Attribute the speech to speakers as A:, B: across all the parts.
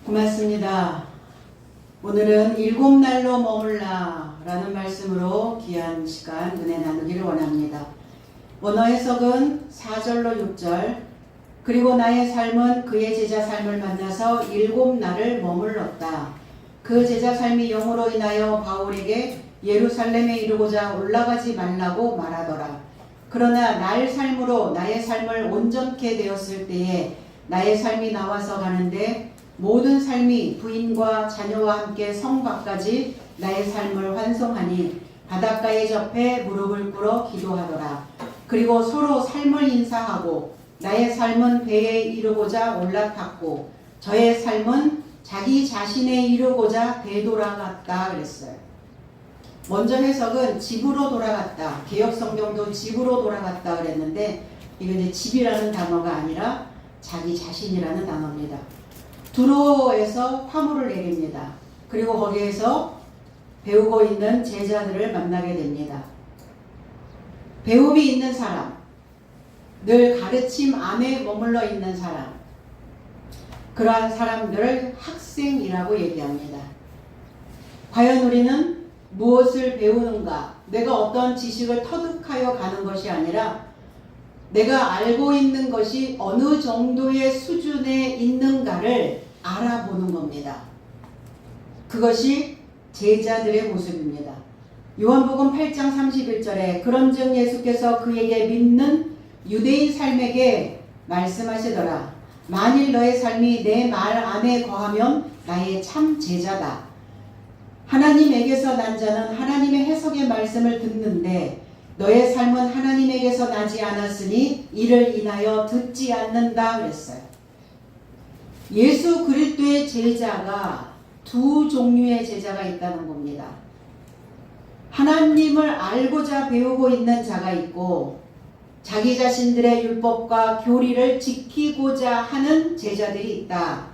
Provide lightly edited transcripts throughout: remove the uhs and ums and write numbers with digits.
A: 고맙습니다. 오늘은 일곱 날로 머물라 라는 말씀으로 귀한 시간 은혜 나누기를 원합니다. 원어 해석은 4절로 6절, 그리고 나의 삶은 그의 제자 삶을 만나서 일곱 날을 머물렀다. 그 제자 삶이 영으로 인하여 바울에게 예루살렘에 이르고자 올라가지 말라고 말하더라. 그러나 날 삶으로 나의 삶을 온전케 되었을 때에 나의 삶이 나와서 가는데 모든 삶이 부인과 자녀와 함께 성 밖까지 나의 삶을 환송하니 바닷가에 접해 무릎을 꿇어 기도하더라. 그리고 서로 삶을 인사하고 나의 삶은 배에 이르고자 올라탔고 저의 삶은 자기 자신에 이르고자 되돌아갔다 그랬어요. 먼저 해석은 집으로 돌아갔다. 개역성경도 집으로 돌아갔다 그랬는데 이건 이제 집이라는 단어가 아니라 자기 자신이라는 단어입니다. 두로에서 화물을 내립니다. 그리고 거기에서 배우고 있는 제자들을 만나게 됩니다. 배움이 있는 사람, 늘 가르침 안에 머물러 있는 사람, 그러한 사람들을 학생이라고 얘기합니다. 과연 우리는 무엇을 배우는가? 내가 어떤 지식을 터득하여 가는 것이 아니라 내가 알고 있는 것이 어느 정도의 수준에 있는가를 알아보는 겁니다. 그것이 제자들의 모습입니다. 요한복음 8장 31절에 그런즉 예수께서 그에게 믿는 유대인 삶에게 말씀하시더라. 만일 너의 삶이 내 말 안에 거하면 나의 참 제자다. 하나님에게서 난 자는 하나님의 해석의 말씀을 듣는데 너의 삶은 하나님에게서 나지 않았으니 이를 인하여 듣지 않는다 그랬어요. 예수 그리스도의 제자가 두 종류의 제자가 있다는 겁니다. 하나님을 알고자 배우고 있는 자가 있고 자기 자신들의 율법과 교리를 지키고자 하는 제자들이 있다.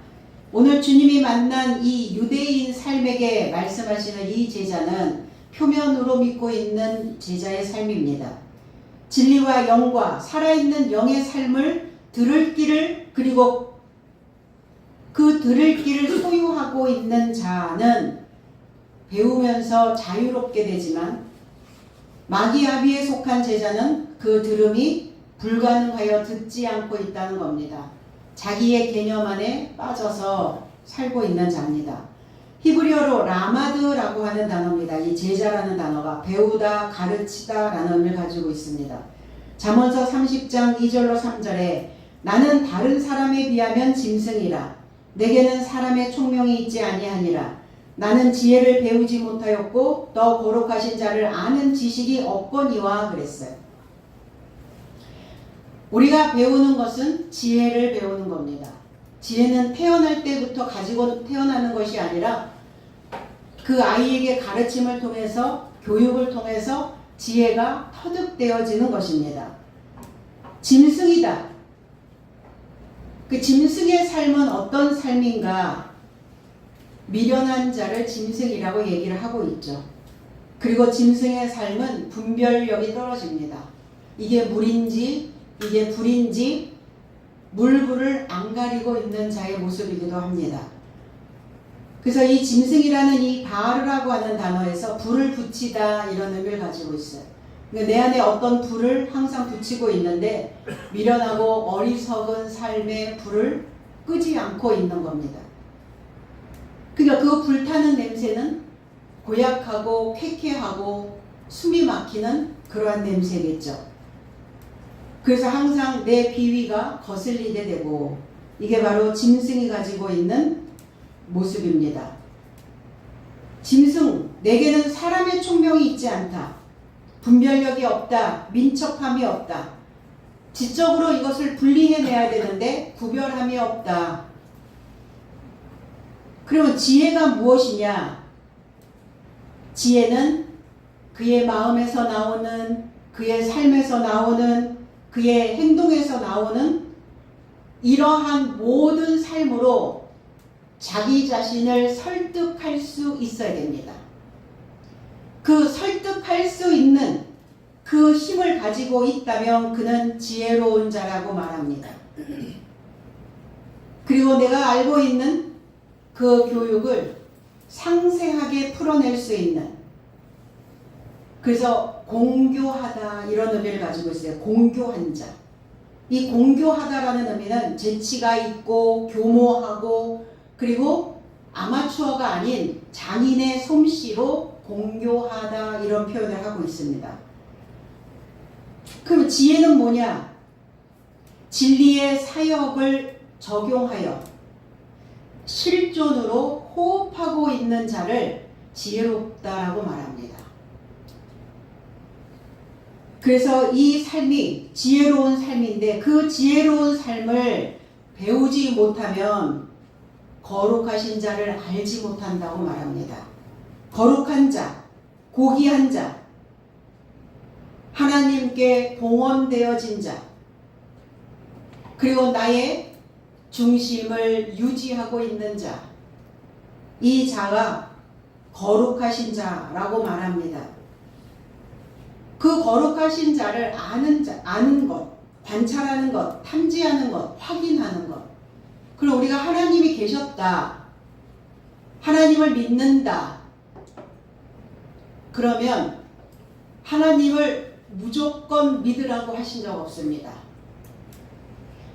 A: 오늘 주님이 만난 이 유대인 삶에게 말씀하시는 이 제자는 표면으로 믿고 있는 제자의 삶입니다. 진리와 영과 살아있는 영의 삶을 들을 길을 그리고 그 들을 길을 소유하고 있는 자는 배우면서 자유롭게 되지만 마귀아비에 속한 제자는 그 들음이 불가능하여 듣지 않고 있다는 겁니다. 자기의 개념 안에 빠져서 살고 있는 자입니다. 히브리어로 라마드라고 하는 단어입니다. 이 제자라는 단어가 배우다, 가르치다 라는 의미를 가지고 있습니다. 잠언서 30장 2절로 3절에 나는 다른 사람에 비하면 짐승이라. 내게는 사람의 총명이 있지 아니하니라. 나는 지혜를 배우지 못하였고 더 거룩하신 자를 아는 지식이 없거니와 그랬어요. 우리가 배우는 것은 지혜를 배우는 겁니다. 지혜는 태어날 때부터 가지고 태어나는 것이 아니라 그 아이에게 가르침을 통해서 교육을 통해서 지혜가 터득되어지는 것입니다. 짐승이다. 그 짐승의 삶은 어떤 삶인가? 미련한 자를 짐승이라고 얘기를 하고 있죠. 그리고 짐승의 삶은 분별력이 떨어집니다. 이게 물인지 이게 불인지 물불을 안 가리고 있는 자의 모습이기도 합니다. 그래서 이 짐승이라는 이 바르라고 하는 단어에서 불을 붙이다 이런 의미를 가지고 있어요. 그러니까 내 안에 어떤 불을 항상 붙이고 있는데 미련하고 어리석은 삶의 불을 끄지 않고 있는 겁니다. 그러니까 그 불타는 냄새는 고약하고 쾌쾌하고 숨이 막히는 그러한 냄새겠죠. 그래서 항상 내 비위가 거슬리게 되고 이게 바로 짐승이 가지고 있는 모습입니다. 짐승, 내게는 사람의 총명이 있지 않다. 분별력이 없다. 민첩함이 없다. 지적으로 이것을 분리해내야 되는데 구별함이 없다. 그러면 지혜가 무엇이냐? 지혜는 그의 마음에서 나오는, 그의 삶에서 나오는, 그의 행동에서 나오는 이러한 모든 삶으로 자기 자신을 설득할 수 있어야 됩니다. 그 설득할 수 있는 그 힘을 가지고 있다면 그는 지혜로운 자라고 말합니다. 그리고 내가 알고 있는 그 교육을 상세하게 풀어낼 수 있는, 그래서 공교하다 이런 의미를 가지고 있어요. 공교한 자. 이 공교하다라는 의미는 재치가 있고 교모하고 그리고 아마추어가 아닌 장인의 솜씨로 공교하다 이런 표현을 하고 있습니다. 그럼 지혜는 뭐냐? 진리의 사역을 적용하여 실존으로 호흡하고 있는 자를 지혜롭다라고 말합니다. 그래서 이 삶이 지혜로운 삶인데 그 지혜로운 삶을 배우지 못하면 거룩하신 자를 알지 못한다고 말합니다. 거룩한 자, 고귀한 자, 하나님께 봉헌되어진 자, 그리고 나의 중심을 유지하고 있는 자, 이 자가 거룩하신 자라고 말합니다. 그 거룩하신 자를 아는 것, 관찰하는 것, 탐지하는 것, 확인하는 것. 그리고 우리가 하나님이 계셨다, 하나님을 믿는다, 그러면 하나님을 무조건 믿으라고 하신 적 없습니다.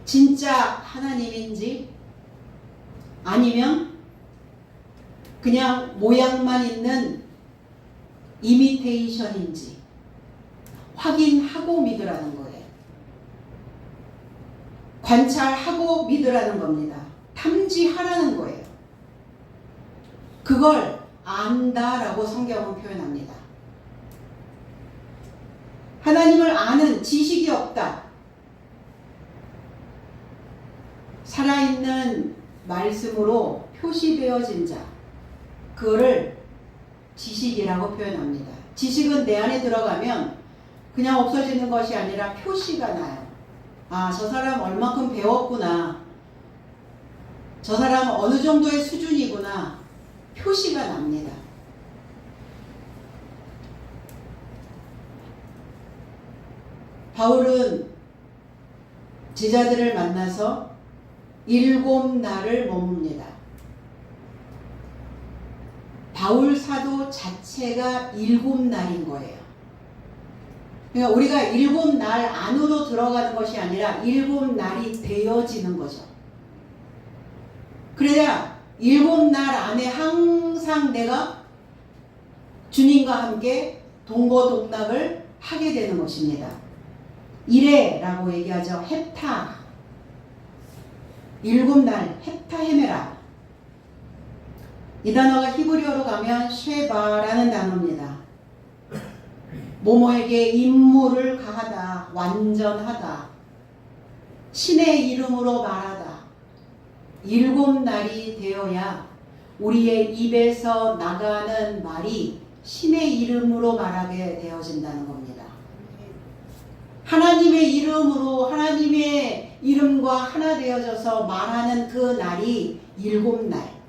A: 진짜 하나님인지 아니면 그냥 모양만 있는 이미테이션인지 확인하고 믿으라는 거예요. 관찰하고 믿으라는 겁니다. 탐지하라는 거예요. 그걸 안다라고 성경은 표현합니다. 하나님을 아는 지식이 없다. 살아있는 말씀으로 표시되어진 자, 그거를 지식이라고 표현합니다. 지식은 내 안에 들어가면 그냥 없어지는 것이 아니라 표시가 나요. 아, 저 사람 얼마큼 배웠구나, 저 사람 어느 정도의 수준이구나, 표시가 납니다. 바울은 제자들을 만나서 7날을 머뭅니다. 바울 사도 자체가 7날인 거예요. 그러니까 우리가 7날 안으로 들어가는 것이 아니라 7날이 되어지는 거죠. 그래야 7날 안에 항상 내가 주님과 함께 동거동락을 하게 되는 것입니다. 이래라고 얘기하죠. 헵타. 7날 헵타 헤메라. 이 단어가 히브리어로 가면 쉐바라는 단어입니다. 모모에게 임무를 가하다, 완전하다, 신의 이름으로 말하다. 7날이 되어야 우리의 입에서 나가는 말이 신의 이름으로 말하게 되어진다는 겁니다. 하나님의 이름으로, 하나님의 이름과 하나 되어져서 말하는 그 날이 7날.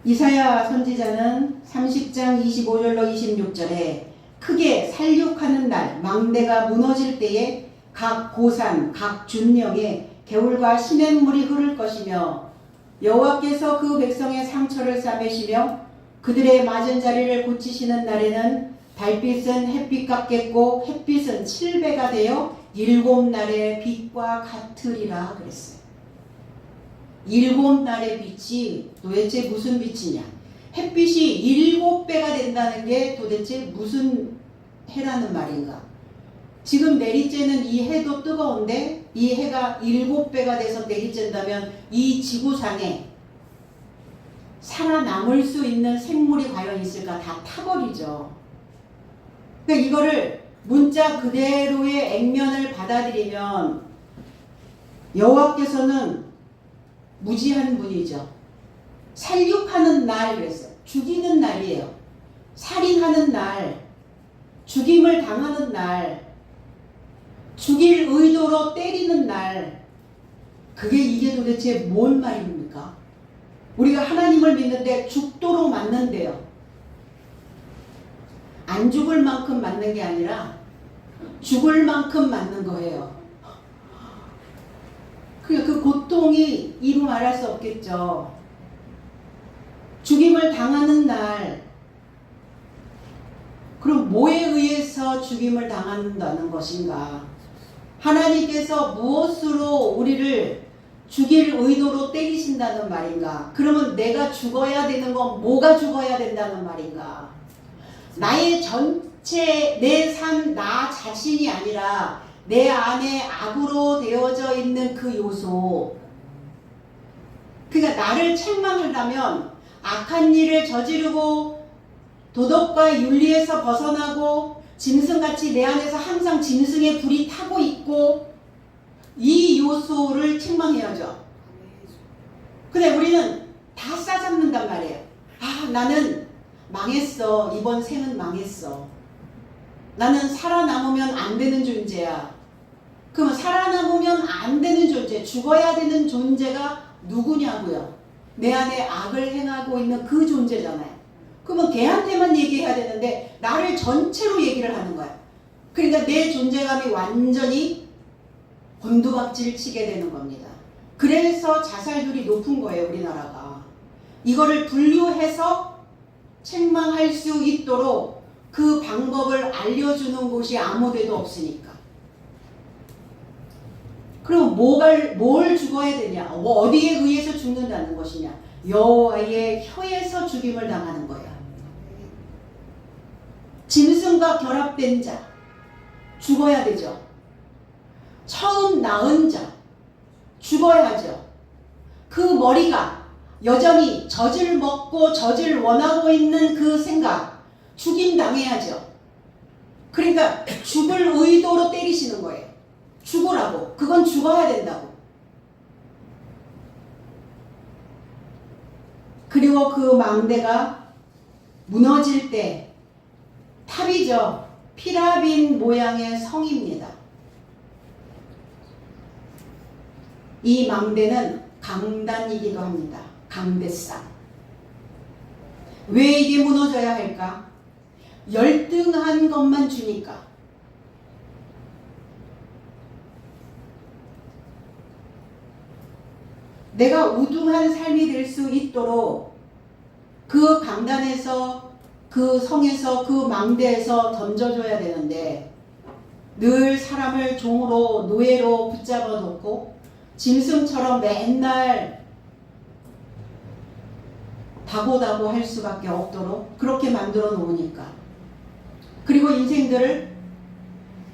A: 이사야 선지자는 30장 25절로 26절에 크게 살육하는 날, 망대가 무너질 때에 각 고산, 각 준령에 개울과 시냇물이 흐를 것이며 여호와께서 그 백성의 상처를 싸매시며 그들의 맞은 자리를 고치시는 날에는 달빛은 햇빛 같겠고 햇빛은 7배가 되어 7날의 빛과 같으리라 그랬어요. 7날의 빛이 도대체 무슨 빛이냐? 햇빛이 7배가 된다는 게 도대체 무슨 해라는 말인가? 지금 내리쬐는 이 해도 뜨거운데 이 해가 7배가 돼서 내리쬐다면 이 지구상에 살아남을 수 있는 생물이 과연 있을까? 다 타버리죠. 그러니까 이거를 문자 그대로의 액면을 받아들이면 여호와께서는 무지한 분이죠. 살육하는 날 그랬어요. 죽이는 날이에요. 살인하는 날, 죽임을 당하는 날, 죽일 의도로 때리는 날, 이게 도대체 뭔 말입니까? 우리가 하나님을 믿는데 죽도록 맞는데요. 안 죽을 만큼 맞는 게 아니라 죽을 만큼 맞는 거예요. 그 고통 고통이 이루 말할 수 없겠죠. 죽임을 당하는 날, 그럼 뭐에 의해서 죽임을 당한다는 것인가? 하나님께서 무엇으로 우리를 죽일 의도로 때리신다는 말인가? 그러면 내가 죽어야 되는 건 뭐가 죽어야 된다는 말인가? 나의 전체 내 삶, 나 자신이 아니라 내 안에 악으로 되어져 있는 그 요소. 그러니까 나를 책망하려면 악한 일을 저지르고 도덕과 윤리에서 벗어나고 짐승같이 내 안에서 항상 짐승의 불이 타고 있고 이 요소를 책망해야죠. 근데 우리는 다 싸잡는단 말이에요. 아, 나는 망했어. 이번 생은 망했어. 나는 살아남으면 안 되는 존재야. 그러면 살아남으면 안 되는 존재, 죽어야 되는 존재가 누구냐고요? 내 안에 악을 행하고 있는 그 존재잖아요. 그러면 걔한테만 얘기해야 되는데 나를 전체로 얘기를 하는 거야. 그러니까 내 존재감이 완전히 곤두박질 치게 되는 겁니다. 그래서 자살률이 높은 거예요, 우리나라가. 이거를 분류해서 책망할 수 있도록 그 방법을 알려주는 곳이 아무 데도 없으니까. 그럼 뭘 죽어야 되냐? 뭐 어디에 의해서 죽는다는 것이냐? 여호와의 혀에서 죽임을 당하는 거야. 짐승과 결합된 자 죽어야 되죠. 처음 낳은 자 죽어야죠. 그 머리가 여전히 젖을 먹고 젖을 원하고 있는 그 생각 죽임 당해야죠. 그러니까 죽을 의도로 때리시는 거예요. 죽으라고. 그건 죽어야 된다고. 그리고 그 망대가 무너질 때 탑이죠. 피라빈 모양의 성입니다. 이 망대는 강단이기도 합니다. 강대상. 왜 이게 무너져야 할까? 열등한 것만 주니까. 내가 우등한 삶이 될 수 있도록 그 강단에서 그 성에서 그 망대에서 던져줘야 되는데 늘 사람을 종으로 노예로 붙잡아 놓고 짐승처럼 맨날 다고다고 할 수밖에 없도록 그렇게 만들어 놓으니까. 그리고 인생들을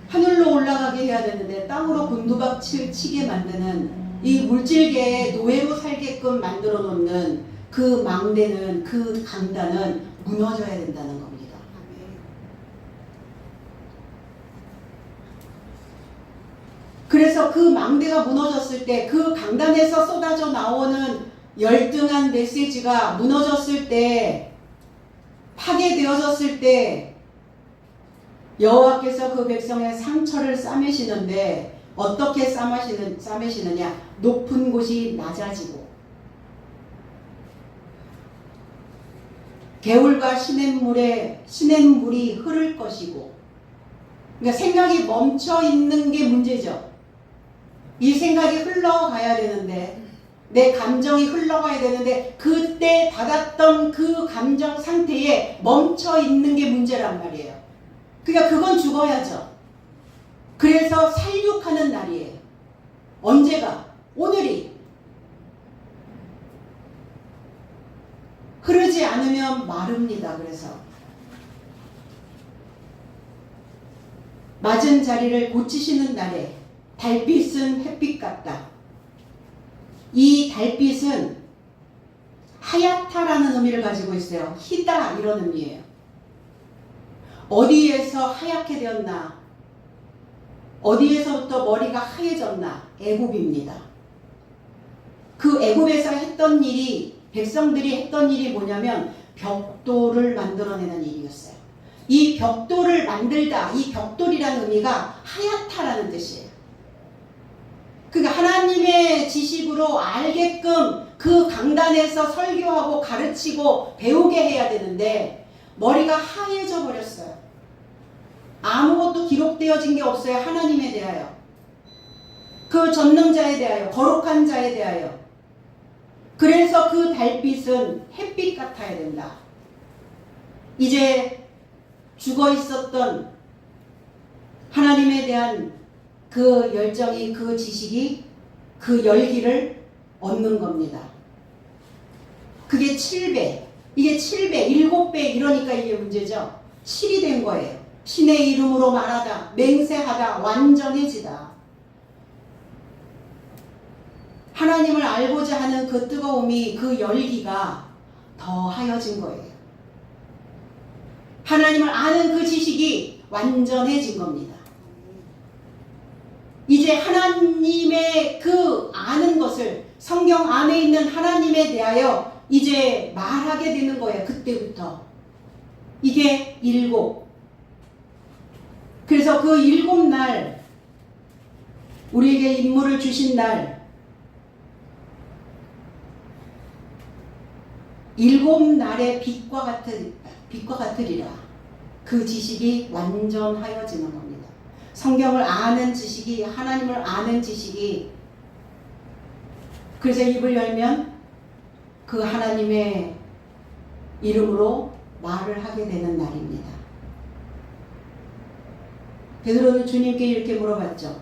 A: 하늘로 올라가게 해야 되는데 땅으로 곤두박질 치게 만드는 이 물질계에 노예로 살게끔 만들어 놓는 그 망대는, 그 강단은 무너져야 된다는 겁니다. 그래서 그 망대가 무너졌을 때, 그 강단에서 쏟아져 나오는 열등한 메시지가 무너졌을 때, 파괴되어졌을 때 여호와께서 그 백성의 상처를 싸매시는데 어떻게 싸매시느냐? 높은 곳이 낮아지고 개울과 시냇물이 흐를 것이고. 그러니까 생각이 멈춰 있는 게 문제죠. 이 생각이 흘러가야 되는데, 내 감정이 흘러가야 되는데 그때 받았던 그 감정 상태에 멈춰 있는 게 문제란 말이에요. 그러니까 그건 죽어야죠. 그래서 살육하는 날이에요. 언제가? 오늘이. 흐르지 않으면 마릅니다. 그래서 맞은 자리를 고치시는 날에 달빛은 햇빛 같다. 이 달빛은 하얗다라는 의미를 가지고 있어요. 희다 이런 의미예요. 어디에서 하얗게 되었나? 어디에서부터 머리가 하얘졌나? 애굽입니다. 그 애굽에서 했던 일이, 백성들이 했던 일이 뭐냐면 벽돌을 만들어내는 일이었어요. 이 벽돌을 만들다, 이 벽돌이라는 의미가 하얗다라는 뜻이에요. 그러니까 하나님의 지식으로 알게끔 그 강단에서 설교하고 가르치고 배우게 해야 되는데 머리가 하얘져 버렸어요. 아무것도 기록되어진 게 없어요. 하나님에 대하여. 그 전능자에 대하여, 거룩한 자에 대하여. 그래서 그 달빛은 햇빛 같아야 된다. 이제 죽어 있었던 하나님에 대한 그 열정이, 그 지식이, 그 열기를 얻는 겁니다. 그게 7배, 이게 7배, 7배 이러니까 이게 문제죠. 7이 된 거예요. 신의 이름으로 말하다, 맹세하다, 완전해지다. 하나님을 알고자 하는 그 뜨거움이, 그 열기가 더 하여진 거예요. 하나님을 아는 그 지식이 완전해진 겁니다. 이제 하나님의 그 아는 것을, 성경 안에 있는 하나님에 대하여 이제 말하게 되는 거예요. 그때부터. 이게 7. 그래서 그 7날, 우리에게 임무를 주신 날, 7날의 빛과 같으리라. 그 지식이 완전하여지는 겁니다. 성경을 아는 지식이, 하나님을 아는 지식이. 그래서 입을 열면 그 하나님의 이름으로 말을 하게 되는 날입니다. 베드로는 주님께 이렇게 물어봤죠.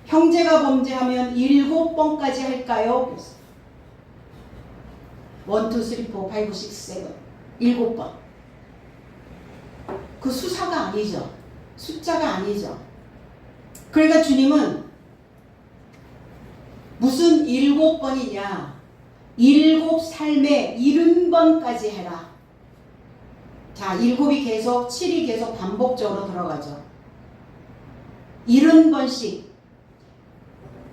A: 형제가 범죄하면 7번까지 할까요? 그랬어요. 1, 2, 3, 4, 5, 6, 7. 7번. 그 수사가 아니죠. 숫자가 아니죠. 그러니까 주님은 무슨 7번이냐? 7 삶에 70번까지 해라. 자, 7이 계속, 7이 계속 반복적으로 들어가죠. 70번씩.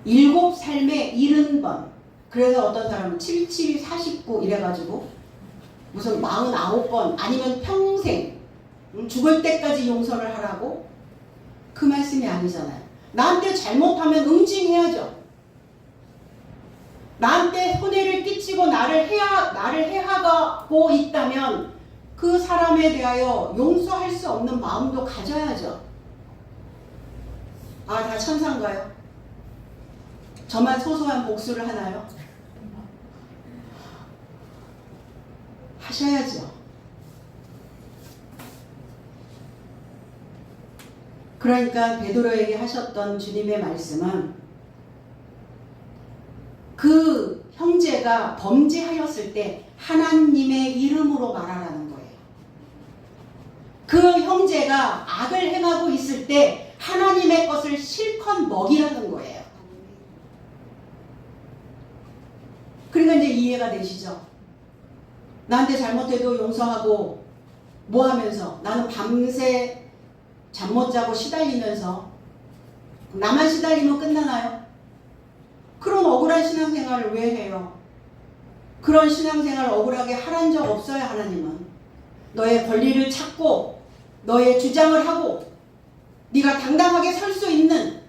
A: 7 삶에 70번. 그래서 어떤 사람은 7, 7이 49 이래가지고 무슨 49번 아니면 평생 죽을 때까지 용서를 하라고? 그 말씀이 아니잖아요. 나한테 잘못하면 응징해야죠. 나한테 손해를 끼치고 나를 해하고 있다면 그 사람에 대하여 용서할 수 없는 마음도 가져야죠. 아, 다 천사인가요? 저만 소소한 복수를 하나요? 하셔야죠. 그러니까 베드로에게 하셨던 주님의 말씀은 그 형제가 범죄하였을 때 하나님의 이름으로 말하라는 거예요. 그 형제가 악을 행하고 있을 때 하나님의 것을 실컷 먹이라는 거예요. 그러니까 이제 이해가 되시죠? 나한테 잘못해도 용서하고 뭐 하면서 나는 밤새 잠 못 자고 시달리면서 나만 시달리면 끝나나요? 그런 억울한 신앙생활을 왜 해요? 그런 신앙생활을 억울하게 하란 적 없어요. 하나님은 너의 권리를 찾고 너의 주장을 하고 네가 당당하게 설 수 있는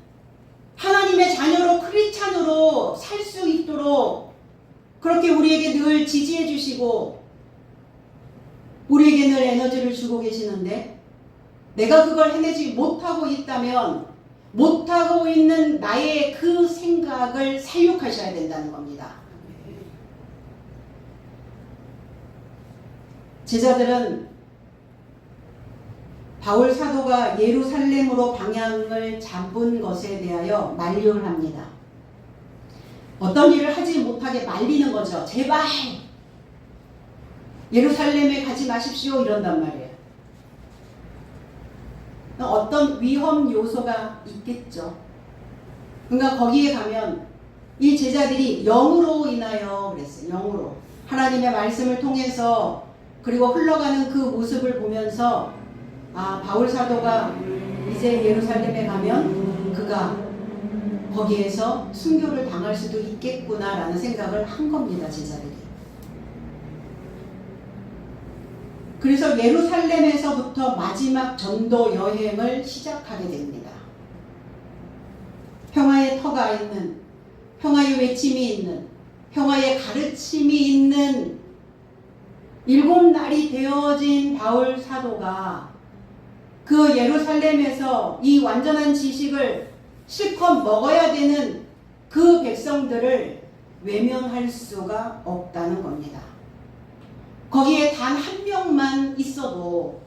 A: 하나님의 자녀로 크리스찬으로 살 수 있도록 그렇게 우리에게 늘 지지해 주시고 우리에게 늘 에너지를 주고 계시는데 내가 그걸 해내지 못하고 있다면 못하고 있는 나의 그 생각을 살육하셔야 된다는 겁니다. 제자들은 바울 사도가 예루살렘으로 방향을 잡은 것에 대하여 만류를 합니다. 어떤 일을 하지 못하게 말리는 거죠. 제발 예루살렘에 가지 마십시오 이런단 말이에요. 어떤 위험 요소가 있겠죠. 그러니까 거기에 가면 이 제자들이 영으로 인하여 그랬어요. 영으로 하나님의 말씀을 통해서 그리고 흘러가는 그 모습을 보면서 아, 바울 사도가 이제 예루살렘에 가면 그가 거기에서 순교를 당할 수도 있겠구나라는 생각을 한 겁니다. 제자들이. 그래서 예루살렘에서부터 마지막 전도 여행을 시작하게 됩니다. 평화의 터가 있는, 평화의 외침이 있는, 평화의 가르침이 있는 7날이 되어진 바울 사도가 그 예루살렘에서 이 완전한 지식을 실컷 먹어야 되는 그 백성들을 외면할 수가 없다는 겁니다. 거기에 단 한 명만 있어도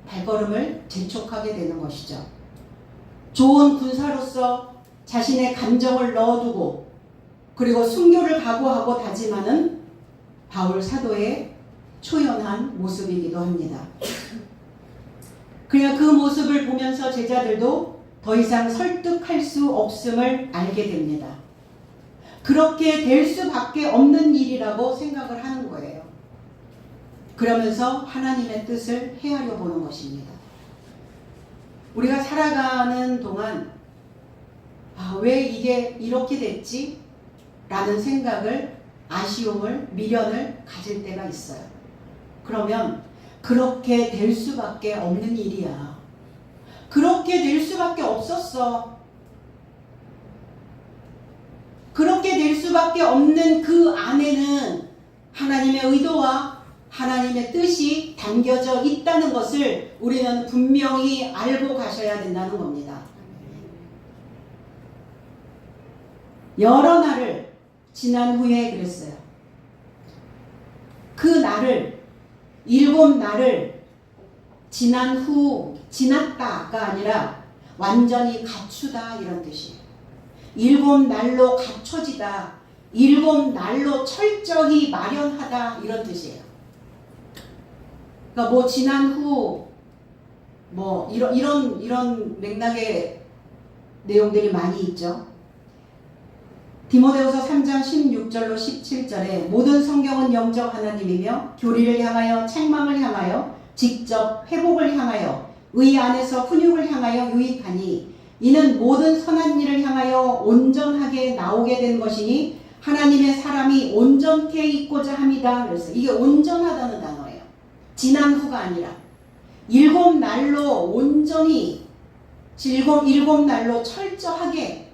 A: 발걸음을 재촉하게 되는 것이죠. 좋은 군사로서 자신의 감정을 넣어두고 그리고 순교를 각오하고 다짐하는 바울 사도의 초연한 모습이기도 합니다. 그냥 그 모습을 보면서 제자들도 더 이상 설득할 수 없음을 알게 됩니다. 그렇게 될 수밖에 없는 일이라고 생각을 하는 거예요. 그러면서 하나님의 뜻을 헤아려 보는 것입니다. 우리가 살아가는 동안 왜 이게 이렇게 됐지? 라는 생각을, 아쉬움을, 미련을 가질 때가 있어요. 그러면 그렇게 될 수밖에 없는 일이야. 그렇게 될 수밖에 없었어. 그렇게 될 수밖에 없는 그 안에는 하나님의 의도와 하나님의 뜻이 담겨져 있다는 것을 우리는 분명히 알고 가셔야 된다는 겁니다. 여러 날을 지난 후에 그랬어요. 그 날을, 7날을 지난 후, 지났다가 아니라 완전히 갖추다 이런 뜻이에요. 7날로 갖춰지다, 7날로 철저히 마련하다 이런 뜻이에요. 그러니까 지난 후 이런 맥락의 내용들이 많이 있죠. 디모데후서 3장 16절로 17절에 모든 성경은 영적 하나님이며 교리를 향하여 책망을 향하여 직접 회복을 향하여 의 안에서 훈육을 향하여 유익하니 이는 모든 선한 일을 향하여 온전하게 나오게 된 것이니 하나님의 사람이 온전케 있고자 함이다. 그래서 이게 온전하다는 단어예요. 지난 후가 아니라 7날로 온전히 7날로 철저하게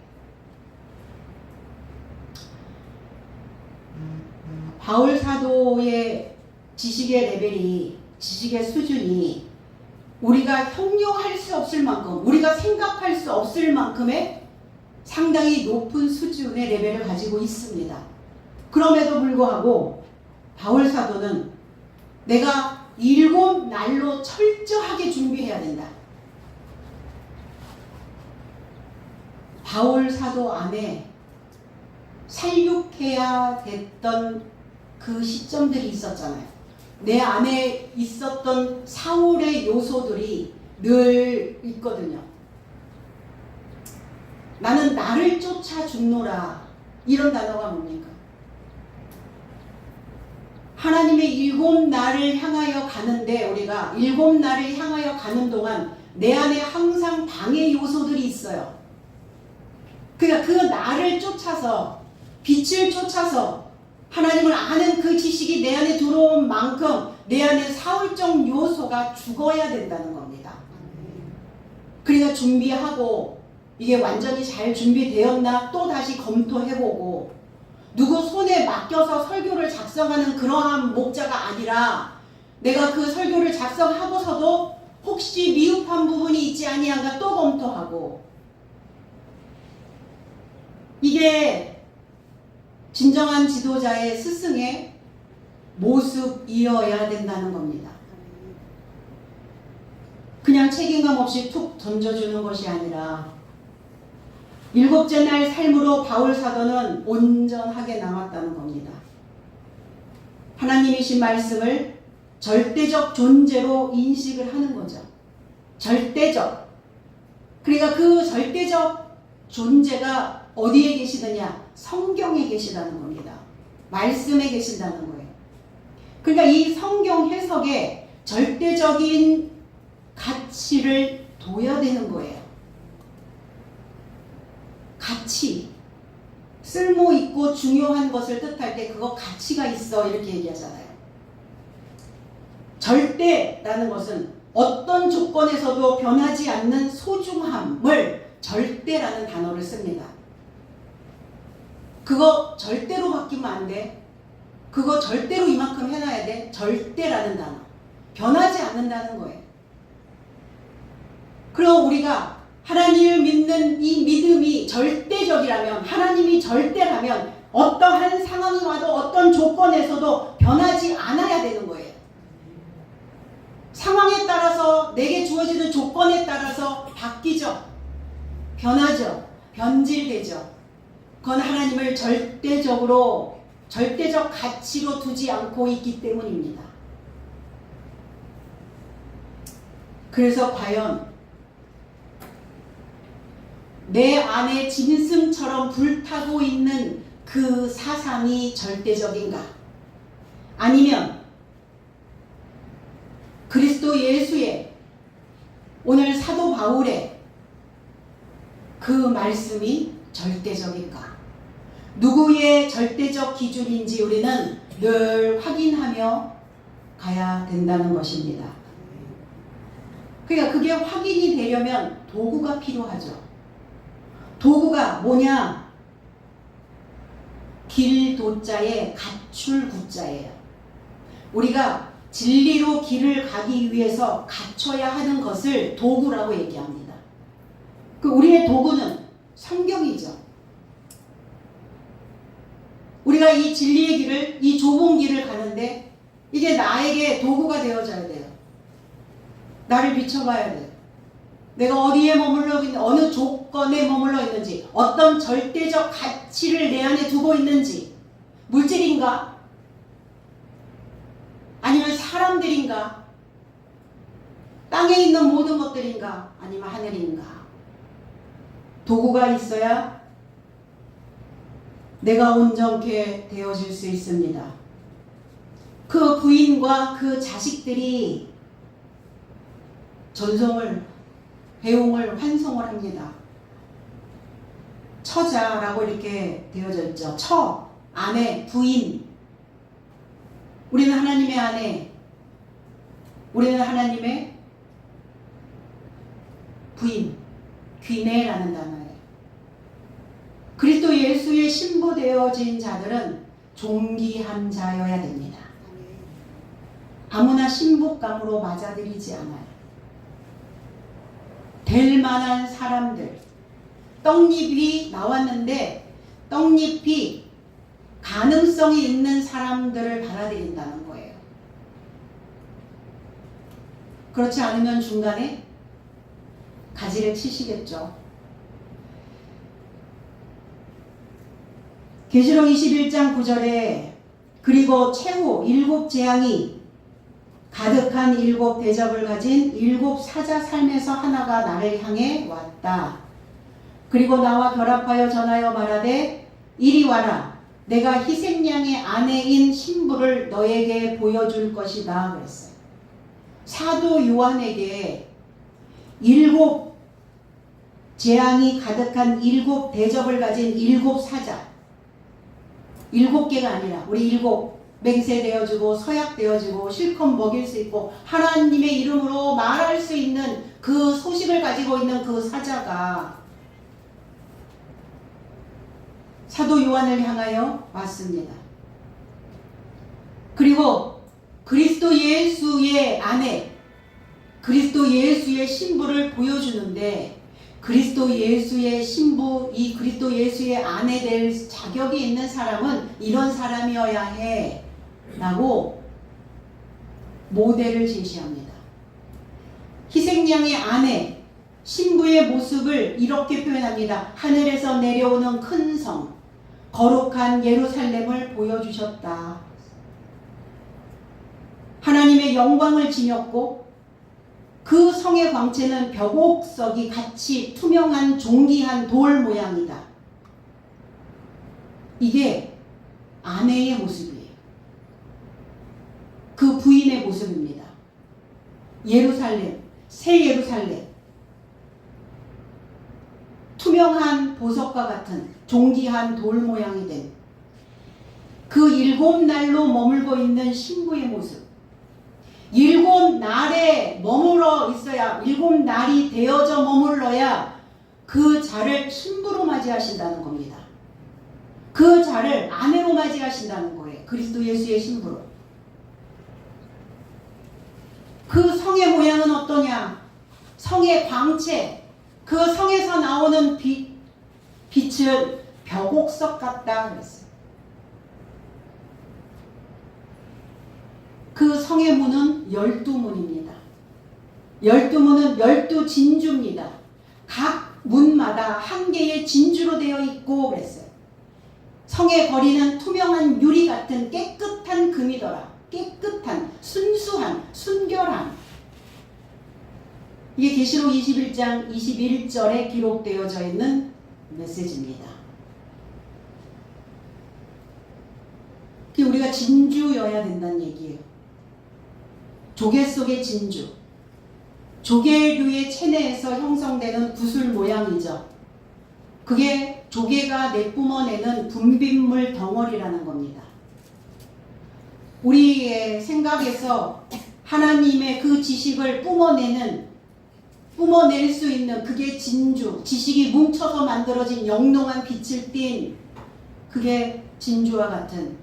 A: 바울 사도의 지식의 레벨이, 지식의 수준이 우리가 형용할 수 없을 만큼, 우리가 생각할 수 없을 만큼의 상당히 높은 수준의 레벨을 가지고 있습니다. 그럼에도 불구하고 바울 사도는 내가 7날로 철저하게 준비해야 된다. 바울 사도 안에 살육해야 됐던 그 시점들이 있었잖아요. 내 안에 있었던 사울의 요소들이 늘 있거든요. 나는 나를 쫓아 죽노라. 이런 단어가 뭡니까? 하나님의 7날을 향하여 가는데 우리가 7날을 향하여 가는 동안 내 안에 항상 방해 요소들이 있어요. 그러니까 그 나를 쫓아서, 빛을 쫓아서 하나님을 아는 그 지식이 내 안에 들어온 만큼 내 안에 사울적 요소가 죽어야 된다는 겁니다. 그러니까 준비하고 이게 완전히 잘 준비되었나 또 다시 검토해보고 누구 손에 맡겨서 설교를 작성하는 그러한 목자가 아니라 내가 그 설교를 작성하고서도 혹시 미흡한 부분이 있지 아니한가 또 검토하고 이게 진정한 지도자의 스승의 모습이어야 된다는 겁니다. 그냥 책임감 없이 툭 던져주는 것이 아니라 7째 날 삶으로 바울 사도는 온전하게 남았다는 겁니다. 하나님이신 말씀을 절대적 존재로 인식을 하는 거죠. 절대적. 그러니까 그 절대적 존재가 어디에 계시느냐? 성경에 계시다는 겁니다. 말씀에 계신다는 거예요. 그러니까 이 성경 해석에 절대적인 가치를 둬야 되는 거예요. 가치. 쓸모 있고 중요한 것을 뜻할 때 그거 가치가 있어 이렇게 얘기하잖아요. 절대라는 것은 어떤 조건에서도 변하지 않는 소중함을 절대라는 단어를 씁니다. 그거 절대로 바뀌면 안 돼. 그거 절대로 이만큼 해놔야 돼. 절대라는 단어. 변하지 않는다는 거예요. 그럼 우리가 하나님을 믿는 이 믿음이 절대적이라면, 하나님이 절대라면 어떠한 상황이 와도 어떤 조건에서도 변하지 않아야 되는 거예요. 상황에 따라서, 내게 주어지는 조건에 따라서 바뀌죠. 변하죠. 변질되죠. 그건 하나님을 절대적 가치로 두지 않고 있기 때문입니다. 그래서 과연 내 안에 짐승처럼 불타고 있는 그 사상이 절대적인가? 아니면 그리스도 예수의, 오늘 사도 바울의 그 말씀이 절대적인가? 누구의 절대적 기준인지 우리는 늘 확인하며 가야 된다는 것입니다. 그러니까 그게 확인이 되려면 도구가 필요하죠. 도구가 뭐냐? 길도자에 갖출 구자예요. 우리가 진리로 길을 가기 위해서 갖춰야 하는 것을 도구라고 얘기합니다. 그 우리의 도구는 성경이죠. 우리가 이 진리의 길을, 이 좁은 길을 가는데 이게 나에게 도구가 되어져야 돼요. 나를 비춰봐야 돼요. 내가 어디에 머물러 있는지, 어느 조건에 머물러 있는지, 어떤 절대적 가치를 내 안에 두고 있는지, 물질인가? 아니면 사람들인가? 땅에 있는 모든 것들인가? 아니면 하늘인가? 도구가 있어야 내가 온전케 되어질 수 있습니다. 그 부인과 그 자식들이 전송을, 배웅을 환송을 합니다. 처자라고 이렇게 되어져 있죠. 처, 아내, 부인. 우리는 하나님의 아내, 우리는 하나님의 부인, 귀내라는 단어예요. 그리스도 예수의 신부되어진 자들은 존귀한 자여야 됩니다. 아무나 신부감으로 맞아들이지 않아요. 될 만한 사람들, 떡잎이 나왔는데 떡잎이 가능성이 있는 사람들을 받아들인다는 거예요. 그렇지 않으면 중간에 가지를 치시겠죠. 계시록 21장 9절에 그리고 최후 7 재앙이 가득한 7 대접을 가진 7 사자 삶에서 하나가 나를 향해 왔다. 그리고 나와 결합하여 전하여 말하되 이리 와라. 내가 희생양의 아내인 신부를 너에게 보여줄 것이다. 그랬어요. 사도 요한에게 7 재앙이 가득한 7 대접을 가진 7 사자, 7개가 아니라 우리 7 맹세되어지고 서약되어지고 실컷 먹일 수 있고 하나님의 이름으로 말할 수 있는 그 소식을 가지고 있는 그 사자가 사도 요한을 향하여 왔습니다. 그리고 그리스도 예수의 아내, 그리스도 예수의 신부를 보여주는데 그리스도 예수의 신부, 이 그리스도 예수의 아내 될 자격이 있는 사람은 이런 사람이어야 해 라고 모델을 제시합니다. 희생양의 아내, 신부의 모습을 이렇게 표현합니다. 하늘에서 내려오는 큰 성, 거룩한 예루살렘을 보여주셨다. 하나님의 영광을 지녔고 그 성의 광채는 벽옥석이 같이 투명한 종기한 돌 모양이다. 이게 아내의 모습이에요. 그 부인의 모습입니다. 예루살렘, 새 예루살렘. 투명한 보석과 같은 종기한 돌 모양이 된 그 7 날로 머물고 있는 신부의 모습. 7 날에 머물러 있어야, 7 날이 되어져 머물러야 그 자를 신부로 맞이하신다는 겁니다. 그 자를 아내로 맞이하신다는 거예요. 그리스도 예수의 신부로. 그 성의 모양은 어떠냐? 성의 광채, 그 성에서 나오는 빛 빛은 벽옥석 같다 그랬어요. 그 성의 문은 12문입니다. 12문은 12진주입니다. 각 문마다 한 개의 진주로 되어 있고 그랬어요. 성의 거리는 투명한 유리 같은 깨끗한 금이더라. 깨끗한, 순수한, 순결한. 이게 계시록 21장 21절에 기록되어져 있는 메시지입니다. 우리가 진주여야 된다는 얘기예요. 조개 속의 진주. 조개류의 체내에서 형성되는 구슬 모양이죠. 그게 조개가 내뿜어내는 분비물 덩어리라는 겁니다. 우리의 생각에서 하나님의 그 지식을 뿜어낼 수 있는 그게 진주, 지식이 뭉쳐서 만들어진 영롱한 빛을 띤 그게 진주와 같은,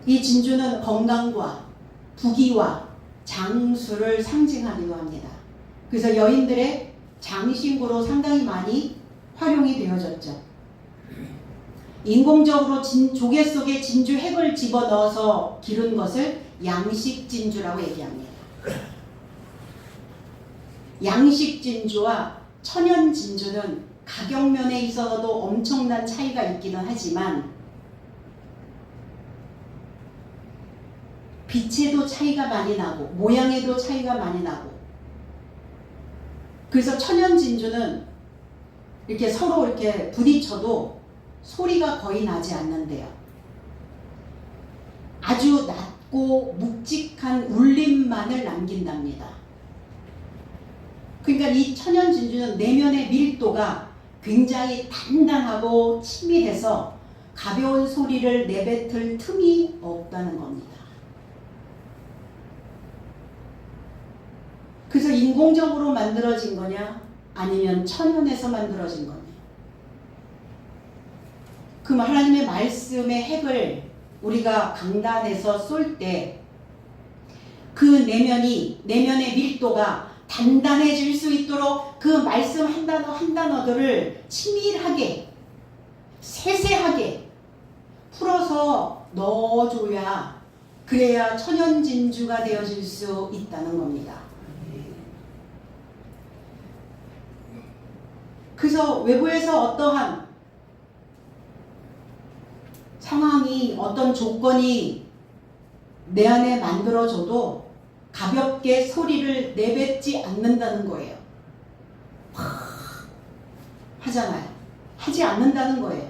A: 이 진주는 건강과 부귀와 장수를 상징하기도 합니다. 그래서 여인들의 장신구로 상당히 많이 활용이 되어졌죠. 인공적으로 조개 속에 진주 핵을 집어넣어서 기른 것을 양식 진주라고 얘기합니다. 양식 진주와 천연 진주는 가격면에 있어서도 엄청난 차이가 있기는 하지만 빛에도 차이가 많이 나고 모양에도 차이가 많이 나고, 그래서 천연 진주는 이렇게 서로 이렇게 부딪혀도 소리가 거의 나지 않는데요. 아주 낮고 묵직한 울림만을 남긴답니다. 그러니까 이 천연 진주는 내면의 밀도가 굉장히 단단하고 치밀해서 가벼운 소리를 내뱉을 틈이 없다는 겁니다. 그래서 인공적으로 만들어진 거냐 아니면 천연에서 만들어진 거냐. 그럼 하나님의 말씀의 핵을 우리가 강단에서 쏠 때 그 내면의 밀도가 단단해질 수 있도록 그 말씀 한 단어 한 단어들을 치밀하게 세세하게 풀어서 넣어줘야, 그래야 천연 진주가 되어질 수 있다는 겁니다. 그래서 외부에서 어떠한 상황이, 어떤 조건이 내 안에 만들어져도 가볍게 소리를 내뱉지 않는다는 거예요. 하잖아요. 하지 않는다는 거예요.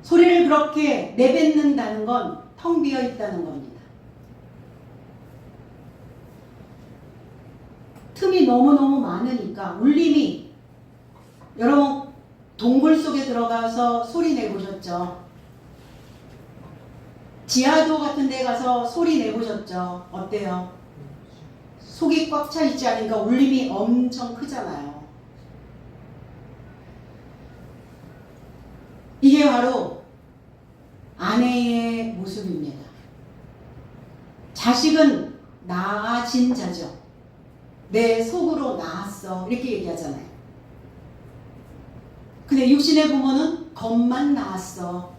A: 소리를 그렇게 내뱉는다는 건 텅 비어 있다는 겁니다. 틈이 너무너무 많으니까 울림이, 여러분 동굴 속에 들어가서 소리 내보셨죠? 지하도 같은 데 가서 소리 내보셨죠? 어때요? 속이 꽉 차 있지 않으니까 울림이 엄청 크잖아요. 이게 바로 아내의 모습입니다. 자식은 나아진 자죠. 내 속으로 나았어, 이렇게 얘기하잖아요. 근데 육신의 부모는 겉만 나았어.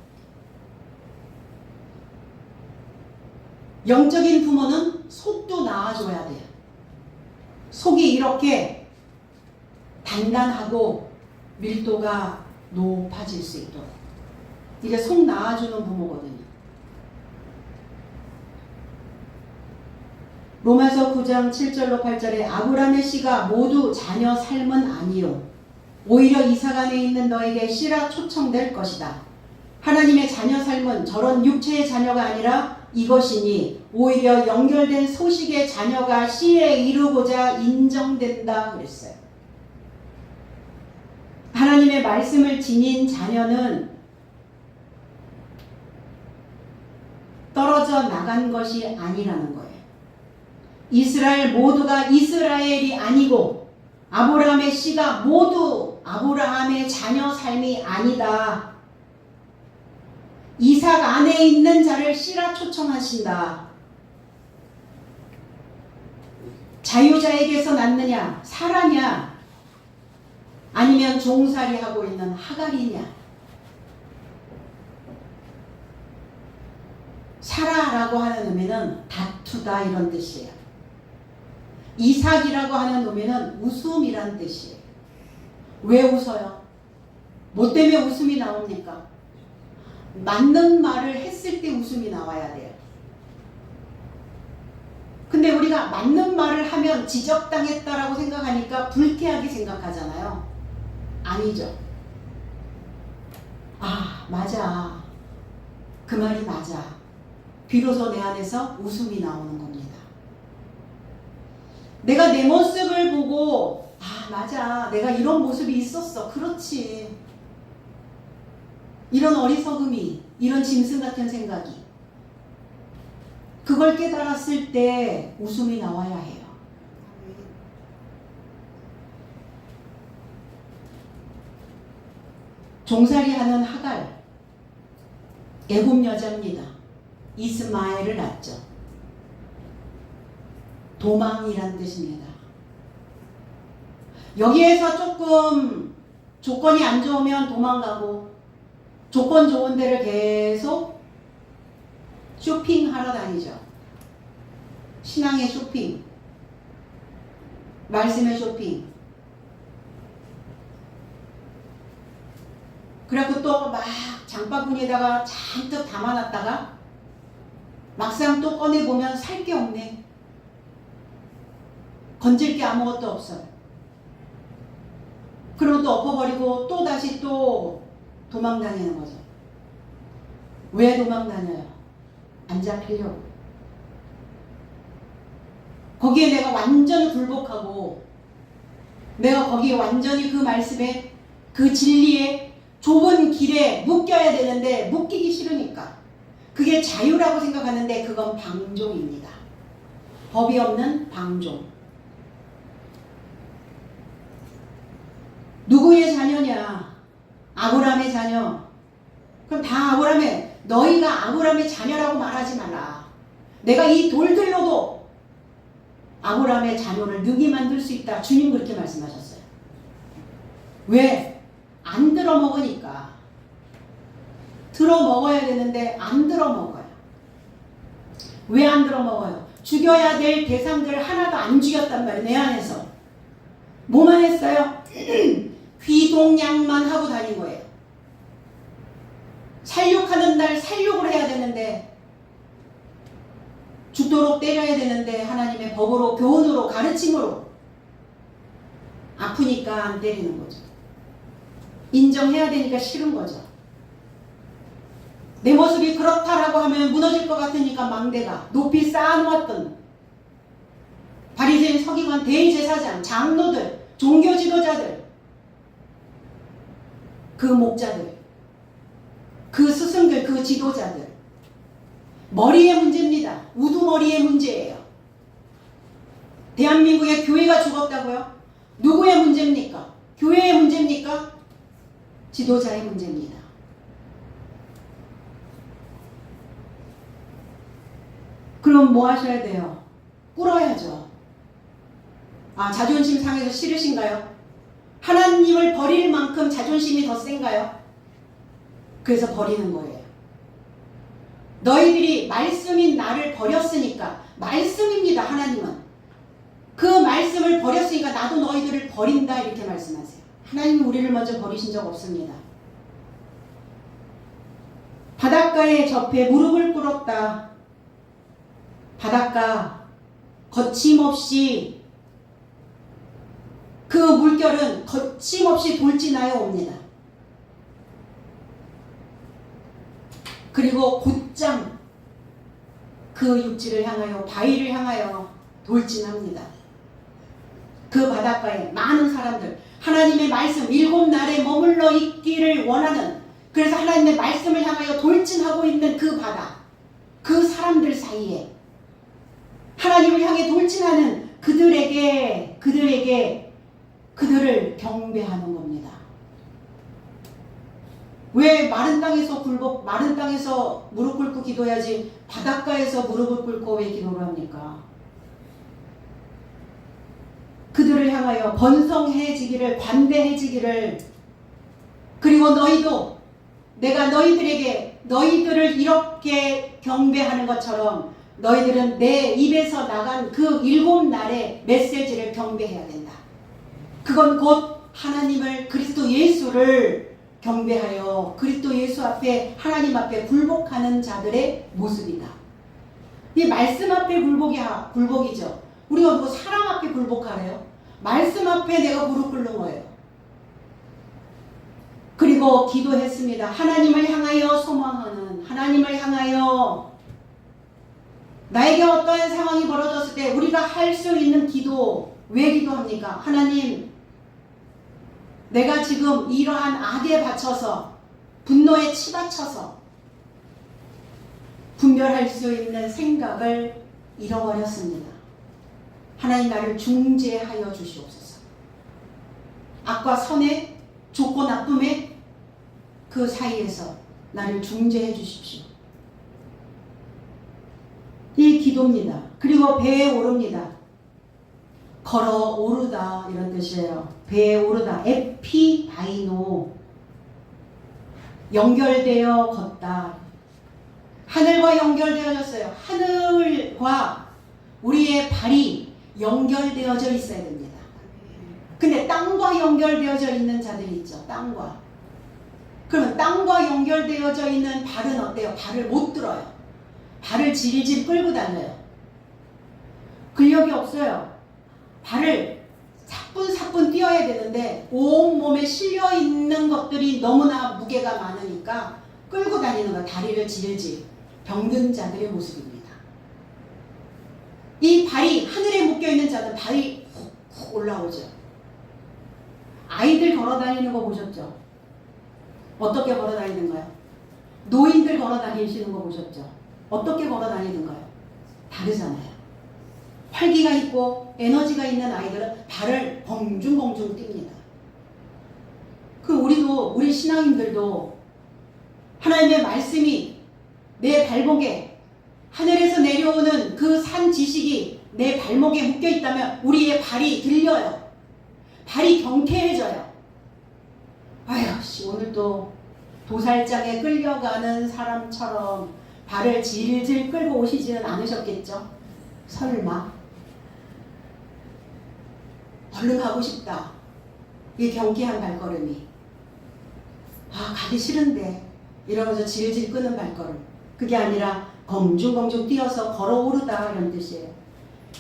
A: 영적인 부모는 속도 나아줘야 돼요. 속이 이렇게 단단하고 밀도가 높아질 수 있도록. 이게 속 나아주는 부모거든요. 로마서 9장 7절로 8절에 아브라함의 씨가 모두 자녀 삶은 아니요, 오히려 이삭 안에 있는 너에게 씨라 초청될 것이다. 하나님의 자녀 삶은 저런 육체의 자녀가 아니라 이것이니 오히려 연결된 소식의 자녀가 씨에 이루고자 인정된다 그랬어요. 하나님의 말씀을 지닌 자녀는 떨어져 나간 것이 아니라는 거예요. 이스라엘 모두가 이스라엘이 아니고 아브라함의 씨가 모두 아브라함의 자녀 삶이 아니다. 이삭 안에 있는 자를 씨라 초청하신다. 자유자에게서 났느냐, 사라냐, 아니면 종살이 하고 있는 하갈이냐. 사라라고 하는 의미는 다투다 이런 뜻이에요. 이삭이라고 하는 의미는 웃음이란 뜻이에요. 왜 웃어요? 뭐 때문에 웃음이 나옵니까? 맞는 말을 했을 때 웃음이 나와야 돼요. 근데 우리가 맞는 말을 하면 지적당했다라고 생각하니까 불쾌하게 생각하잖아요. 아니죠. 아, 맞아. 그 말이 맞아. 비로소 내 안에서 웃음이 나오는 겁니다. 내가 내 모습을 보고 아, 맞아. 내가 이런 모습이 있었어. 그렇지. 이런 어리석음이, 이런 짐승 같은 생각이, 그걸 깨달았을 때 웃음이 나와야 해요. 종살이하는 하갈, 애굽 여자입니다. 이스마엘을 낳죠. 도망이란 뜻입니다. 여기에서 조금 조건이 안 좋으면 도망가고, 조건 좋은 데를 계속 쇼핑하러 다니죠. 신앙의 쇼핑, 말씀의 쇼핑. 그래갖고 또 막 장바구니에다가 잔뜩 담아놨다가 막상 또 꺼내보면 살 게 없네. 건질 게 아무것도 없어요. 그러면 또 엎어버리고 또 다시 또 도망다니는 거죠. 왜 도망다녀요? 안 잡히려고. 거기에 내가 완전히 굴복하고, 내가 거기에 완전히 그 말씀에, 그 진리에, 좁은 길에 묶여야 되는데 묶이기 싫으니까. 그게 자유라고 생각하는데 그건 방종입니다. 법이 없는 방종. 누구의 자녀냐? 아브라함의 자녀. 그럼 다 아브라함의, 너희가 아브라함의 자녀라고 말하지 말라. 내가 이 돌들로도 아브라함의 자녀를 능히 만들 수 있다. 주님 그렇게 말씀하셨어요. 왜? 안 들어 먹으니까. 들어 먹어야 되는데 안 들어 먹어요. 왜 안 들어 먹어요? 죽여야 될 대상들을 하나도 안 죽였단 말이에요. 내 안에서. 뭐만 했어요? 귀동냥만 하고 다닌 거예요. 살육하는 날 살육을 해야 되는데, 죽도록 때려야 되는데 하나님의 법으로, 교훈으로, 가르침으로 아프니까 안 때리는 거죠. 인정해야 되니까 싫은 거죠. 내 모습이 그렇다라고 하면 무너질 것 같으니까 망대가 높이 쌓아놓았던 바리새인, 서기관, 대제사장, 장로들, 종교 지도자들, 그 목자들, 그 스승들, 그 지도자들, 머리의 문제입니다. 우두머리의 문제예요. 대한민국의 교회가 죽었다고요? 누구의 문제입니까? 교회의 문제입니까? 지도자의 문제입니다. 그럼 뭐 하셔야 돼요? 꿇어야죠. 아, 자존심 상해서 싫으신가요? 하나님을 버릴 만큼 자존심이 더 센가요? 그래서 버리는 거예요. 너희들이 말씀인 나를 버렸으니까, 말씀입니다. 하나님은 그 말씀을 버렸으니까 나도 너희들을 버린다 이렇게 말씀하세요. 하나님이 우리를 먼저 버리신 적 없습니다. 바닷가에 접해 무릎을 꿇었다. 바닷가 거침없이, 그 물결은 거침없이 돌진하여 옵니다. 그리고 곧장 그 육지를 향하여, 바위를 향하여 돌진합니다. 그 바닷가에 많은 사람들, 하나님의 말씀, 7날에 머물러 있기를 원하는, 그래서 하나님의 말씀을 향하여 돌진하고 있는 그 바다, 그 사람들 사이에 하나님을 향해 돌진하는 그들을 경배하는 겁니다. 왜 마른 땅에서 마른 땅에서 무릎 꿇고 기도해야지 바닷가에서 무릎을 꿇고 왜 기도를 합니까? 그들을 향하여 번성해지기를, 관대해지기를, 그리고 너희도 내가 너희들에게 너희들을 이렇게 경배하는 것처럼 너희들은 내 입에서 나간 그 7날의 메시지를 경배해야 된다. 그건 곧 하나님을, 그리스도 예수를 경배하여 그리스도 예수 앞에, 하나님 앞에 굴복하는 자들의 모습이다. 이 말씀 앞에 굴복이죠. 우리가 누구 사람 앞에 굴복하래요? 말씀 앞에 내가 무릎 꿇는 거예요. 그리고 기도했습니다. 하나님을 향하여 소망하는, 하나님을 향하여 나에게 어떠한 상황이 벌어졌을 때 우리가 할 수 있는 기도, 왜 기도합니까? 하나님, 내가 지금 이러한 악에 바쳐서, 분노에 치받쳐서 분별할 수 있는 생각을 잃어버렸습니다. 하나님, 나를 중재하여 주시옵소서. 악과 선의, 좋고 나쁨의 그 사이에서 나를 중재해 주십시오. 이 기도입니다. 그리고 배에 오릅니다. 걸어 오르다, 이런 뜻이에요. 배에 오르다. 에피바이노, 연결되어 걷다. 하늘과 연결되어졌어요. 하늘과 우리의 발이 연결되어져 있어야 됩니다. 근데 땅과 연결되어져 있는 자들이 있죠. 땅과. 그러면 땅과 연결되어져 있는 발은 어때요? 발을 못 들어요. 발을 질질 끌고 다녀요. 근력이 없어요. 발을 사뿐사뿐 뛰어야 되는데 온몸에 실려 있는 것들이 너무나 무게가 많으니까 끌고 다니는 거, 다리를 질질. 병든 자들의 모습입니다. 이 발이 하늘에 묶여있는 자는 발이 훅훅 올라오죠. 아이들 걸어 다니는 거 보셨죠? 어떻게 걸어 다니는가요? 노인들 걸어 다니시는 거 보셨죠? 어떻게 걸어 다니는가요? 다르잖아요. 활기가 있고 에너지가 있는 아이들은 발을 봉중봉중 띱니다. 우리 신앙인들도 하나님의 말씀이 내 발목에, 하늘에서 내려오는 그 산 지식이 내 발목에 묶여 있다면 우리의 발이 들려요. 발이 경쾌해져요. 아휴, 오늘 또 도살장에 끌려가는 사람처럼 발을 질질 끌고 오시지는 않으셨겠죠? 설마? 얼른 가고 싶다. 이 경쾌한 발걸음이. 가기 싫은데 이러면서 질질 끄는 발걸음. 그게 아니라 검중검중 뛰어서 걸어 오르다, 이런 뜻이에요.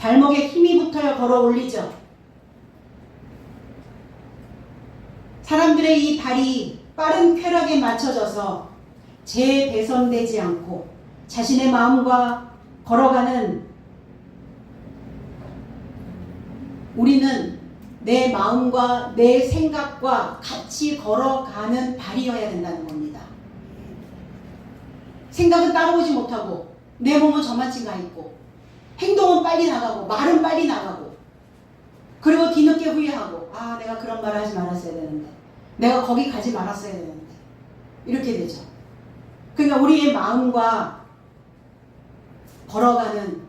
A: 발목에 힘이 붙어야 걸어 올리죠. 사람들의 이 발이 빠른 쾌락에 맞춰져서 재배선되지 않고 자신의 마음과 걸어가는, 우리는 내 마음과 내 생각과 같이 걸어가는 발이어야 된다는 겁니다. 생각은 따라오지 못하고 내 몸은 저만치 가 있고 행동은 빨리 나가고 말은 빨리 나가고, 그리고 뒤늦게 후회하고, 내가 그런 말을 하지 말았어야 되는데, 내가 거기 가지 말았어야 되는데, 이렇게 되죠. 그러니까 우리의 마음과 걸어가는,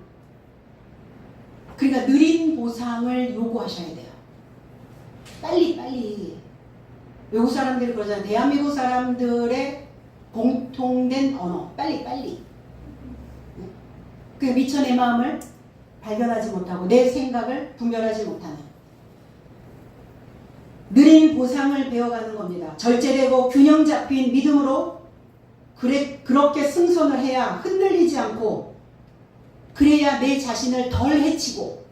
A: 그러니까 느린 보상을 요구하셔야 돼요. 빨리. 외국 사람들이 그러잖아요. 대한민국 사람들의 공통된 언어, 빨리. 미처 내 마음을 발견하지 못하고 내 생각을 분별하지 못하는, 느린 보상을 배워가는 겁니다. 절제되고 균형 잡힌 믿음으로 그렇게 승선을 해야 흔들리지 않고, 그래야 내 자신을 덜 해치고,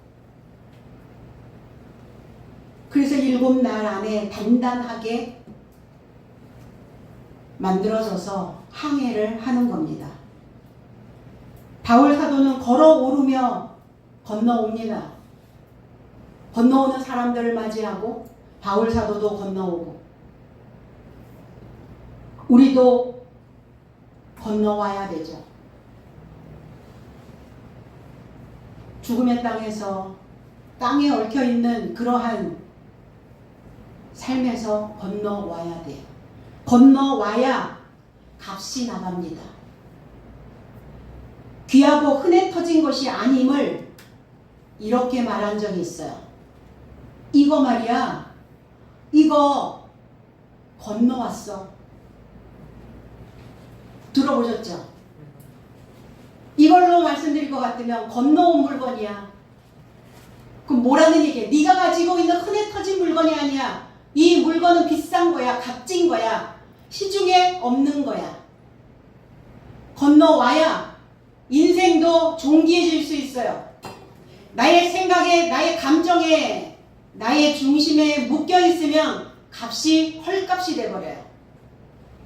A: 그래서 7날 안에 단단하게 만들어져서 항해를 하는 겁니다. 바울 사도는 걸어오르며 건너옵니다. 건너오는 사람들을 맞이하고 바울 사도도 건너오고, 우리도 건너와야 되죠. 죽음의 땅에서, 땅에 얽혀있는 그러한 삶에서 건너와야 돼요. 건너와야 값이 나갑니다. 귀하고 흔해 터진 것이 아님을 이렇게 말한 적이 있어요. 이거 말이야. 이거 건너왔어. 들어보셨죠? 이걸로 말씀드릴 것 같으면 건너온 물건이야. 그럼 뭐라는 얘기야? 네가 가지고 있는 흔해 터진 물건이 아니야. 이 물건은 비싼 거야. 값진 거야. 시중에 없는 거야. 건너와야 인생도 존귀해질 수 있어요. 나의 생각에, 나의 감정에, 나의 중심에 묶여있으면 값이 헐값이 돼버려요.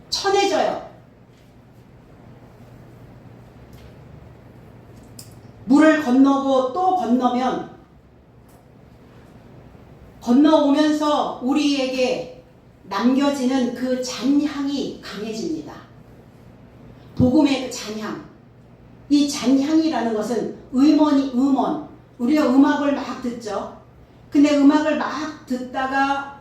A: 천해져요. 물을 건너고 또 건너면 건너오면서 우리에게 남겨지는 그 잔향이 강해집니다. 복음의 그 잔향. 이 잔향이라는 것은 음원. 우리가 음악을 막 듣죠. 근데 음악을 막 듣다가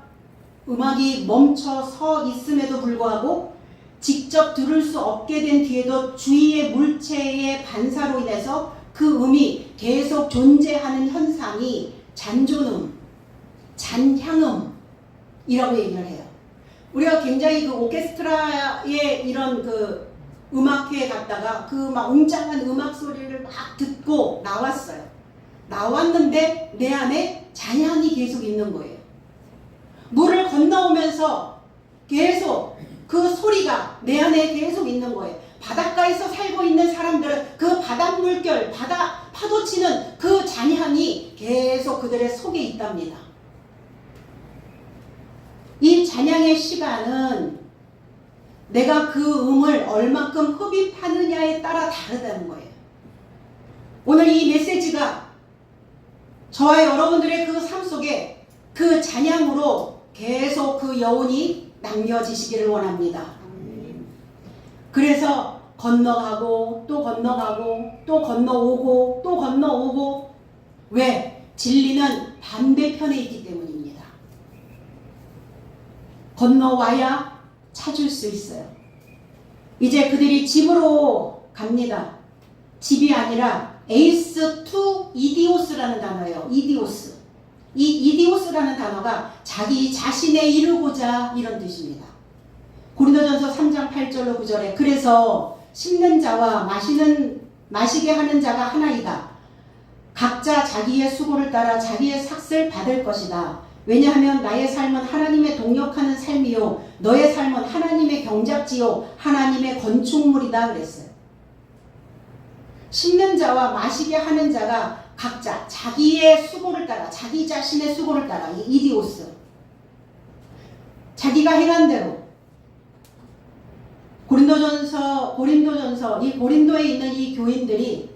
A: 음악이 멈춰서 있음에도 불구하고 직접 들을 수 없게 된 뒤에도 주위의 물체의 반사로 인해서 그 음이 계속 존재하는 현상이 잔존음, 잔향음이라고 얘기를 해요. 우리가 굉장히 그 오케스트라의 이런 그 음악회에 갔다가 그 막 웅장한 음악 소리를 막 듣고 나왔어요. 나왔는데 내 안에 잔향이 계속 있는 거예요. 물을 건너오면서 계속 그 소리가 내 안에 계속 있는 거예요. 바닷가에서 살고 있는 사람들은 그 바닷 물결, 파도 치는 그 잔향이 계속 그들의 속에 있답니다. 이 잔향의 시간은 내가 그 음을 얼마큼 흡입하느냐에 따라 다르다는 거예요. 오늘 이 메시지가 저와 여러분들의 그 삶 속에 그 잔향으로 계속 그 여운이 남겨지시기를 원합니다. 그래서 건너가고 또 건너가고 또 건너오고 또 건너오고. 왜? 진리는 반대편에 있기 때문입니다. 건너와야 찾을 수 있어요. 이제 그들이 집으로 갑니다. 집이 아니라 에이스 투 이디오스라는 단어예요. 이디오스. 이 이디오스라는 단어가 자기 자신에 이르고자 이런 뜻입니다. 고린도전서 3장 8절로 9절에 그래서 심는 자와 마시게 하는 자가 하나이다. 각자 자기의 수고를 따라 자기의 삭을 받을 것이다. 왜냐하면 나의 삶은 하나님의 동역하는 삶이요 너의 삶은 하나님의 경작지요 하나님의 건축물이다 그랬어요. 심는 자와 마시게 하는 자가 각자 자기의 수고를 따라 자기 자신의 수고를 따라 이 이디오스 자기가 행한 대로 고린도전서 이 고린도에 있는 이 교인들이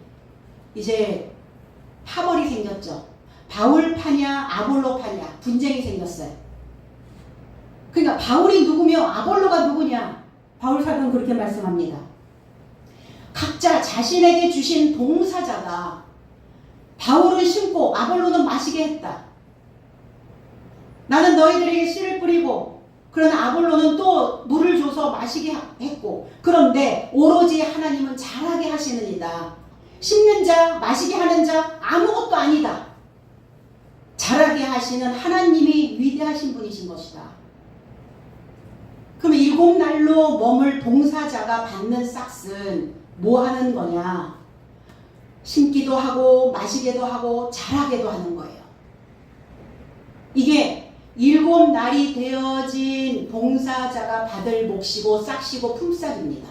A: 이제 파벌이 생겼죠. 바울파냐 아볼로파냐 분쟁이 생겼어요. 그러니까 바울이 누구며 아볼로가 누구냐. 바울사도는 그렇게 말씀합니다. 각자 자신에게 주신 봉사자다. 바울은 심고 아볼로는 마시게 했다. 나는 너희들에게 씨를 뿌리고 그러나 아볼로는 또 물을 줘서 마시게 했고 그런데 오로지 하나님은 자라게 하시느니라. 심는 자 마시게 하는 자 아무것도 아니다. 자라게 하시는 하나님이 위대하신 분이신 것이다. 그럼 7날로 머물 봉사자가 받는 싹은 뭐 하는 거냐? 심기도 하고 마시게도 하고 자라게도 하는 거예요. 이게 7날이 되어진 봉사자가 받을 몫이고 싹이고 품삯입니다.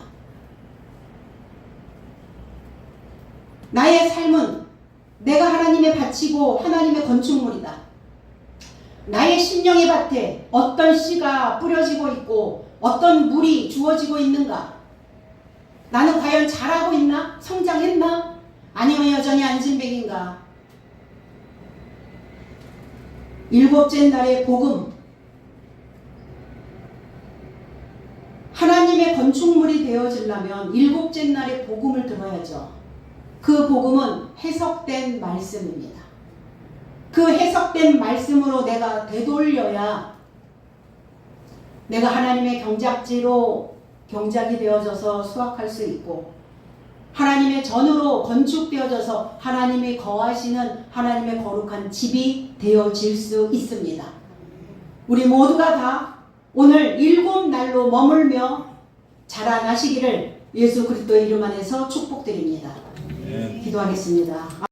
A: 나의 삶은 내가 하나님의 밭이고 하나님의 건축물이다. 나의 심령의 밭에 어떤 씨가 뿌려지고 있고 어떤 물이 주어지고 있는가? 나는 과연 자라고 있나? 성장했나? 아니면 여전히 안진뱅인가? 7째 날의 복음, 하나님의 건축물이 되어지려면 7째 날의 복음을 들어야죠. 그 복음은 해석된 말씀입니다. 그 해석된 말씀으로 내가 되돌려야 내가 하나님의 경작지로 경작이 되어져서 수확할 수 있고 하나님의 전으로 건축되어져서 하나님이 거하시는 하나님의 거룩한 집이 되어질 수 있습니다. 우리 모두가 다 오늘 7날로 머물며 자라나시기를 예수 그리스도의 이름 안에서 축복드립니다. 기도하겠습니다.